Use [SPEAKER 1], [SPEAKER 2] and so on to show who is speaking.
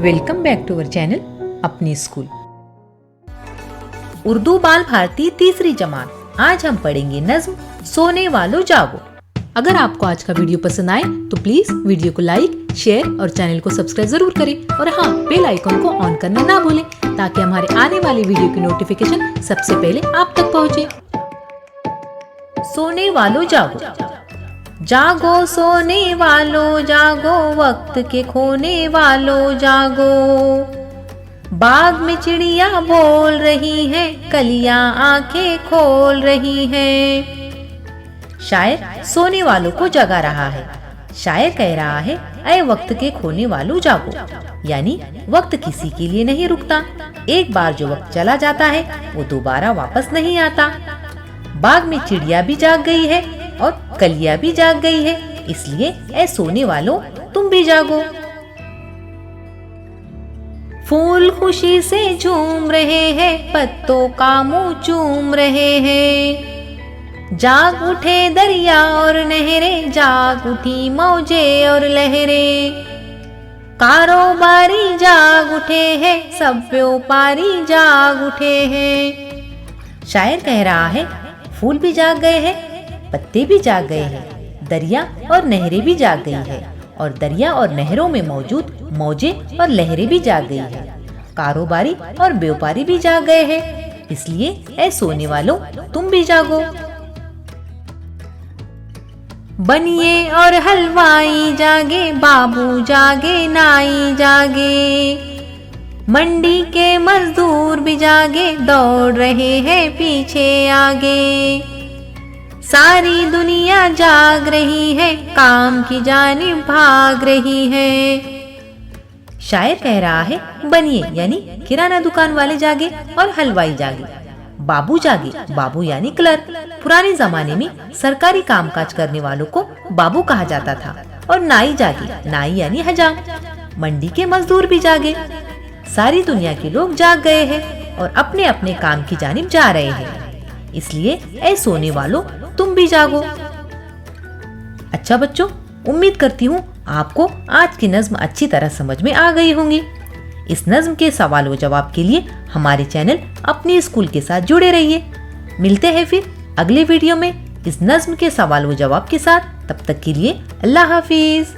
[SPEAKER 1] Welcome back to our channel अपनी स्कूल। उर्दू बाल भारती तीसरी जमात। आज हम पढ़ेंगे नज्म सोने वालों जागो। अगर आपको आज का वीडियो पसंद आए तो प्लीज वीडियो को लाइक, शेयर और चैनल को सब्सक्राइब जरूर करें। और हाँ, बेल आइकन को ऑन करना ना भूलें ताकि हमारे आने वाले वीडियो की नोटिफिकेशन सबसे पहले आप तक पहुँचे। सोने वालों जागो। जागो सोने वालों जागो, वक्त के खोने वालों जागो। बाग में चिड़िया बोल रही है, कलियां आंखें खोल रही हैं। शायर सोने वालों को जगा रहा है। शायर कह रहा है, ऐ वक्त के खोने वालों जागो, यानी वक्त किसी के लिए नहीं रुकता। एक बार जो वक्त चला जाता है वो दोबारा वापस नहीं आता। बाग में चिड़िया भी जाग गई है और कलियां भी जाग गई है, इसलिए ऐ सोने वालों तुम भी जागो। फूल खुशी से झूम रहे हैं, पत्तों का मुंह चूम रहे हैं। जाग उठे दरिया और नहरें, जाग उठी मौजें और लहरें। कारोबारी जाग उठे हैं, सब व्यापारी जाग उठे हैं। शायर कह रहा है, फूल भी जाग गए हैं, पत्ते भी जाग गए हैं, दरिया और नहरें भी जाग गई है, और दरिया और नहरों में मौजूद मौजें और लहरें भी जाग गई है। कारोबारी और व्यापारी भी जाग गए हैं, इसलिए ऐ सोने वालों तुम भी जागो। बनिए और हलवाई जागे, बाबू जागे, नाई जागे। मंडी के मजदूर भी जागे, दौड़ रहे हैं पीछे आगे। सारी दुनिया जाग रही है, काम की जानिब भाग रही है। शायर कह रहा है, बनिए यानी किराना दुकान वाले जागे और हलवाई जागे। बाबू जागे, बाबू यानी क्लर्क। पुराने जमाने में सरकारी कामकाज करने वालों को बाबू कहा जाता था। और नाई जागे, नाई यानी हजाम। मंडी के मजदूर भी जागे। सारी दुनिया के लोग जाग गए हैं और अपने अपने काम की जानिब जा रहे हैं, इसलिए ऐ सोने वालों तुम भी जागो। अच्छा बच्चों, उम्मीद करती हूँ आपको आज की नज्म अच्छी तरह समझ में आ गई होंगी। इस नज्म के सवाल व जवाब के लिए हमारे चैनल अपने स्कूल के साथ जुड़े रहिए। मिलते हैं फिर अगले वीडियो में इस नज्म के सवाल व जवाब के साथ। तब तक के लिए अल्लाह हाफिज।